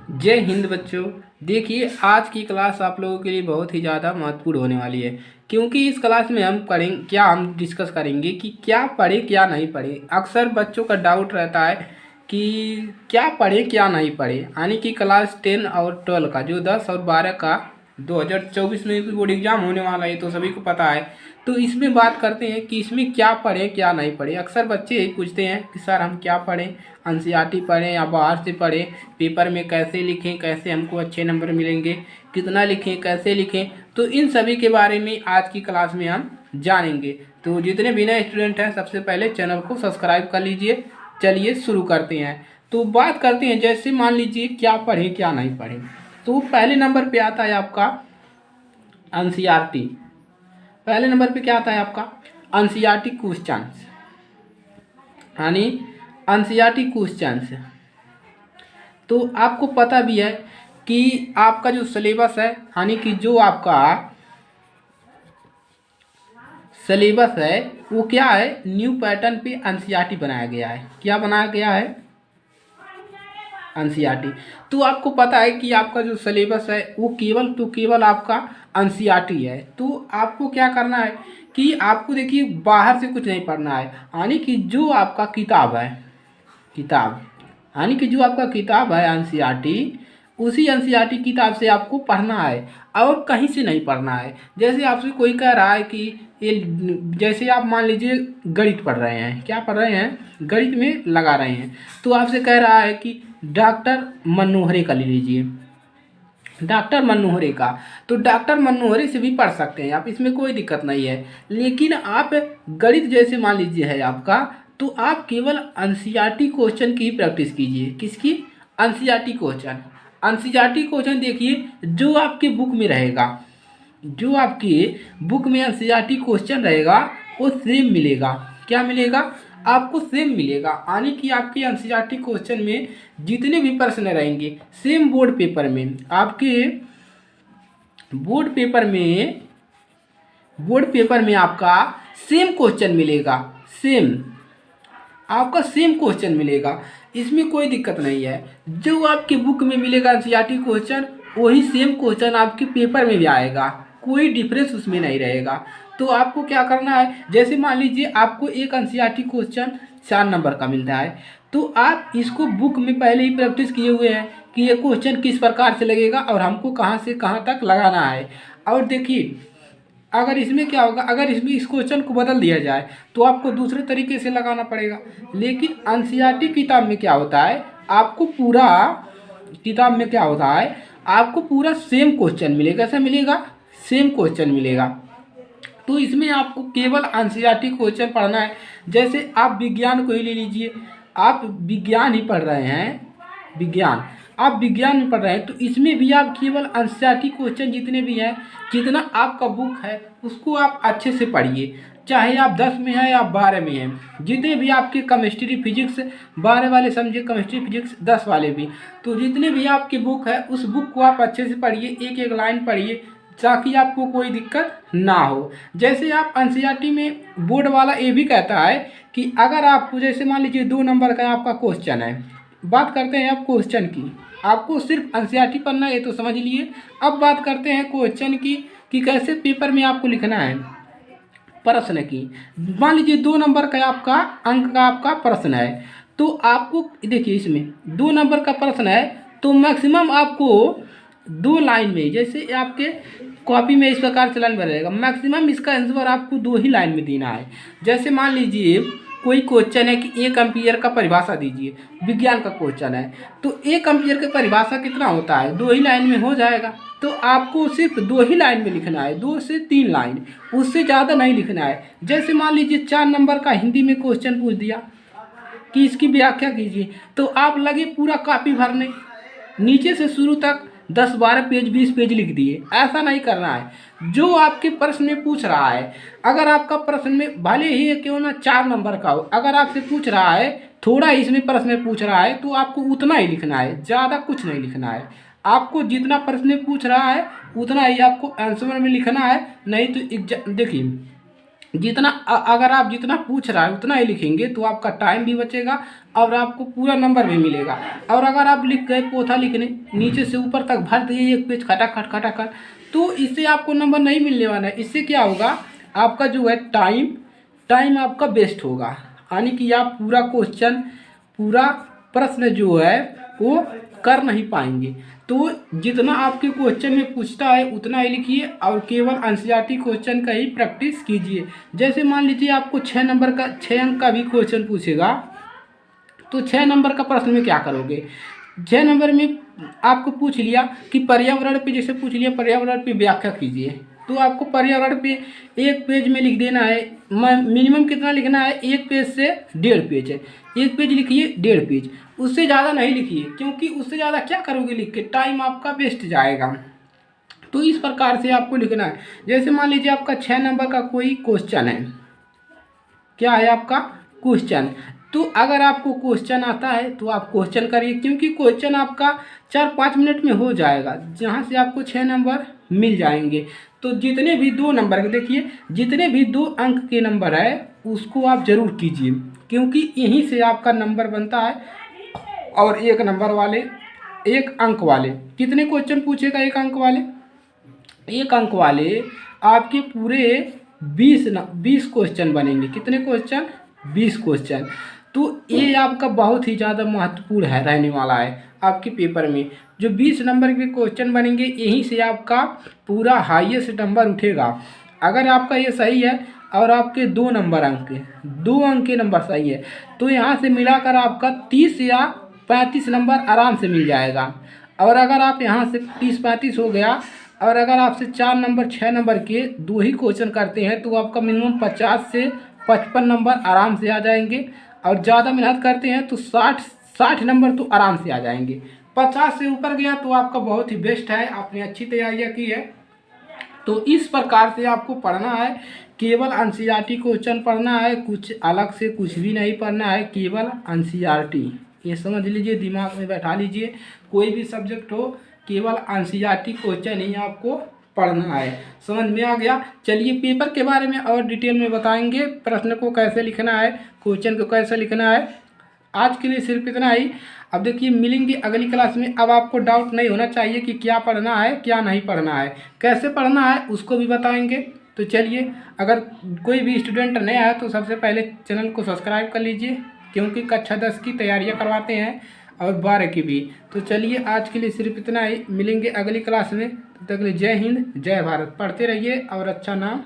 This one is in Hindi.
जय हिंद बच्चों। देखिए, आज की क्लास आप लोगों के लिए बहुत ही ज़्यादा महत्वपूर्ण होने वाली है, क्योंकि इस क्लास में हम डिस्कस करेंगे कि क्या पढ़े क्या नहीं पढ़े। अक्सर बच्चों का डाउट रहता है कि क्या पढ़े क्या नहीं पढ़े, यानी कि क्लास 10 और 12 का जो 10 और 12 का 2024 में भी बोर्ड एग्जाम होने वाला है, तो सभी को पता है। तो इसमें बात करते हैं कि इसमें क्या पढ़ें क्या नहीं पढ़ें। अक्सर बच्चे यही पूछते हैं कि सर हम क्या पढ़ें, एनसीईआरटी पढ़ें या बाहर से पढ़ें, पेपर में कैसे लिखें, कैसे हमको अच्छे नंबर मिलेंगे, कितना लिखें, कैसे लिखें। तो इन सभी के बारे में आज की क्लास में हम जानेंगे। तो जितने भी नए स्टूडेंट हैं, सबसे पहले चैनल को सब्सक्राइब कर लीजिए। चलिए शुरू करते हैं। तो बात करते हैं, जैसे मान लीजिए क्या पढ़ें क्या नहीं पढ़ें। तो पहले नंबर पे आता है आपका एनसीईआरटी। पहले नंबर पे क्या आता है आपका एनसीईआरटी क्वेश्चंस, यानी एनसीईआरटी क्वेश्चंस। तो आपको पता भी है कि आपका जो सिलेबस है, यानी कि जो आपका सिलेबस है वो क्या है, न्यू पैटर्न पे एनसीईआरटी बनाया गया है। क्या बनाया गया है, एनसीईआरटी। तो आपको पता है कि आपका जो सिलेबस है वो केवल आपका एनसीईआरटी है। तो आपको क्या करना है कि आपको देखिए बाहर से कुछ नहीं पढ़ना है, यानी कि जो आपका किताब है, किताब यानी कि जो आपका किताब है एनसीईआरटी, उसी एनसीईआरटी किताब से आपको पढ़ना है और कहीं से नहीं पढ़ना है। जैसे आपसे कोई कह रहा है कि ये, जैसे आप मान लीजिए गणित पढ़ रहे हैं, क्या पढ़ रहे हैं, गणित में लगा रहे हैं। तो आपसे कह रहा है कि डॉक्टर मनोहरे का ले लीजिए, डॉक्टर मनोहरे का। तो डॉक्टर मनोहरे से भी पढ़ सकते हैं आप, इसमें कोई दिक्कत नहीं है। लेकिन आप गणित जैसे मान लीजिए है आपका, तो आप केवल एनसीईआरटी क्वेश्चन की प्रैक्टिस कीजिए। किसकी, एनसीईआरटी क्वेश्चन। एनसीईआरटी क्वेश्चन देखिए जो आपके बुक में रहेगा, जो आपके बुक में एनसीईआरटी क्वेश्चन रहेगा वो सेम मिलेगा। क्या मिलेगा, आपको सेम मिलेगा। यानी कि आपके एनसीईआरटी क्वेश्चन में जितने भी प्रश्न रहेंगे सेम बोर्ड पेपर में, आपके बोर्ड पेपर में आपका सेम क्वेश्चन मिलेगा। सेम आपका सेम क्वेश्चन मिलेगा, इसमें कोई दिक्कत नहीं है। जो आपके बुक में मिलेगा एनसीईआरटी क्वेश्चन, वही सेम क्वेश्चन आपके पेपर में भी आएगा, कोई डिफरेंस उसमें नहीं रहेगा। तो आपको क्या करना है, जैसे मान लीजिए आपको एक एनसीईआरटी क्वेश्चन 4 नंबर का मिलता है, तो आप इसको बुक में पहले ही प्रैक्टिस किए हुए हैं कि ये क्वेश्चन किस प्रकार से लगेगा और हमको कहाँ से कहाँ तक लगाना है। और देखिए, अगर इसमें क्या होगा, अगर इसमें इस क्वेश्चन को बदल दिया जाए तो आपको दूसरे तरीके से लगाना पड़ेगा। लेकिन एनसीईआरटी किताब में क्या होता है, आपको पूरा किताब में क्या होता है, आपको पूरा सेम क्वेश्चन मिलेगा। ऐसा मिलेगा, सेम क्वेश्चन मिलेगा। तो इसमें आपको केवल एनसीईआरटी क्वेश्चन पढ़ना है। जैसे आप विज्ञान को ही ले लीजिए, आप विज्ञान ही पढ़ रहे हैं, विज्ञान, आप विज्ञान में पढ़ रहे हैं, तो इसमें भी आप केवल एनसीईआरटी क्वेश्चन जितने भी हैं, जितना आपका बुक है उसको आप अच्छे से पढ़िए। चाहे आप 10 में हैं या 12 में हैं, जितने भी आपके केमिस्ट्री फिजिक्स 12 वाले समझे, केमिस्ट्री फिजिक्स 10 वाले भी, तो जितने भी आपकी बुक है उस बुक को आप अच्छे से पढ़िए, एक एक लाइन पढ़िए, ताकि आपको कोई दिक्कत ना हो। जैसे आप एनसीईआरटी में बोर्ड वाला ये भी कहता है कि अगर आपको, जैसे मान लीजिए 2 नंबर का आपका क्वेश्चन है, बात करते हैं आप क्वेश्चन की, आपको सिर्फ एनसीईआरटी पढ़ना है तो समझ लिए। अब बात करते हैं क्वेश्चन की कि कैसे पेपर में आपको लिखना है प्रश्न की। मान लीजिए 2 नंबर का आपका अंक का आपका प्रश्न है, तो आपको देखिए इसमें 2 नंबर का प्रश्न है, तो मैक्सिमम आपको 2 लाइन में, जैसे आपके कॉपी में इस प्रकार से लाइन रहेगा, मैक्सिमम इसका आंसर आपको 2 ही लाइन में देना है। जैसे मान लीजिए कोई क्वेश्चन है कि 1 एम्पीयर का परिभाषा दीजिए, विज्ञान का क्वेश्चन है, तो 1 एम्पीयर का परिभाषा कितना होता है, 2 ही लाइन में हो जाएगा। तो आपको सिर्फ 2 ही लाइन में लिखना है, 2 से 3 लाइन, उससे ज़्यादा नहीं लिखना है। जैसे मान लीजिए 4 नंबर का हिंदी में क्वेश्चन पूछ दिया कि इसकी व्याख्या कीजिए, तो आप लगे पूरा कॉपी भरने, नीचे से शुरू तक 10-12 पेज 20 पेज लिख दिए। ऐसा नहीं करना है। जो आपके प्रश्न में पूछ रहा है, अगर आपका प्रश्न में भले ही क्यों ना 4 नंबर का हो, अगर आपसे पूछ रहा है, थोड़ा इसमें प्रश्न में पूछ रहा है, तो आपको उतना ही लिखना है, ज़्यादा कुछ नहीं लिखना है। आपको जितना प्रश्न में पूछ रहा है उतना ही आपको आंसर में लिखना है। नहीं तो देखिए जितना अगर आप जितना पूछ रहा है उतना ही लिखेंगे तो आपका टाइम भी बचेगा और आपको पूरा नंबर भी मिलेगा। और अगर आप लिख गए पोथा लिखने, नीचे से ऊपर तक भर दिए एक पेज खटाखट खटाखट, तो इससे आपको नंबर नहीं मिलने वाला है। इससे क्या होगा, आपका जो है टाइम टाइम आपका वेस्ट होगा, यानी कि आप पूरा क्वेश्चन, पूरा प्रश्न जो है वो कर नहीं पाएंगे। तो जितना आपके क्वेश्चन में पूछता है उतना ही लिखिए और केवल एनसीईआरटी क्वेश्चन का ही प्रैक्टिस कीजिए। जैसे मान लीजिए आपको 6 नंबर का 6 अंक का भी क्वेश्चन पूछेगा, तो 6 नंबर का प्रश्न में क्या करोगे। 6 नंबर में आपको पूछ लिया कि पर्यावरण पे, जैसे पूछ लिया पर्यावरण पे व्याख्या कीजिए, तो आपको पर्यावरण पे एक पेज में लिख देना है। मिनिमम कितना लिखना है, एक पेज से 1.5 पेज है, एक पेज लिखिए 1.5 पेज, उससे ज़्यादा नहीं लिखिए, क्योंकि उससे ज़्यादा क्या करोगे लिख के, टाइम आपका वेस्ट जाएगा। तो इस प्रकार से आपको लिखना है। जैसे मान लीजिए आपका 6 नंबर का कोई क्वेश्चन है, क्या है आपका क्वेश्चन, तो अगर आपको क्वेश्चन आता है तो आप क्वेश्चन करिए, क्योंकि क्वेश्चन आपका 4-5 मिनट में हो जाएगा, जहाँ से आपको 6 नंबर मिल जाएंगे। तो जितने भी 2 नंबर के, देखिए जितने भी 2 अंक के नंबर है उसको आप जरूर कीजिए, क्योंकि यहीं से आपका नंबर बनता है। और 1 नंबर वाले, 1 अंक वाले कितने क्वेश्चन पूछेगा, 1 अंक वाले, 1 अंक वाले आपके पूरे 20 क्वेश्चन बनेंगे। कितने क्वेश्चन, 20 क्वेश्चन। तो ये आपका बहुत ही ज़्यादा महत्वपूर्ण है, रहने वाला है आपके पेपर में। जो 20 नंबर के क्वेश्चन बनेंगे, यहीं से आपका पूरा हाईएस्ट नंबर उठेगा। अगर आपका ये सही है और आपके 2 अंक के नंबर सही है, तो यहाँ से मिलाकर आपका 30 या 35 नंबर आराम से मिल जाएगा। और अगर आप यहाँ से 30-35 हो गया, और अगर आपसे 4 नंबर 6 नंबर के 2 ही क्वेश्चन करते हैं, तो आपका मिनिमम 50 से 55 नंबर आराम से आ जाएंगे। और ज़्यादा मेहनत करते हैं तो 60 नंबर तो आराम से आ जाएंगे। 50 से ऊपर गया तो आपका बहुत ही बेस्ट है, आपने अच्छी तैयारियाँ की है। तो इस प्रकार से आपको पढ़ना है, केवल एनसीईआरटी क्वेश्चन पढ़ना है, कुछ अलग से कुछ भी नहीं पढ़ना है, केवल एनसीईआरटी। ये समझ लीजिए, दिमाग में बैठा लीजिए, कोई भी सब्जेक्ट हो केवल एनसीईआरटी क्वेश्चन ही आपको पढ़ना है। समझ में आ गया। चलिए पेपर के बारे में और डिटेल में बताएंगे, प्रश्न को कैसे लिखना है, क्वेश्चन को कैसे लिखना है। आज के लिए सिर्फ इतना ही। अब देखिए मिलेंगे अगली क्लास में। अब आपको डाउट नहीं होना चाहिए कि क्या पढ़ना है क्या नहीं पढ़ना है, कैसे पढ़ना है उसको भी बताएंगे। तो चलिए, अगर कोई भी स्टूडेंट नया है तो सबसे पहले चैनल को सब्सक्राइब कर लीजिए, क्योंकि कक्षा 10 की तैयारियां करवाते हैं और 12 की भी। तो चलिए आज के लिए सिर्फ इतना ही, मिलेंगे अगली क्लास में। तब तक के लिए जय हिंद जय भारत। पढ़ते रहिए और अच्छा नाम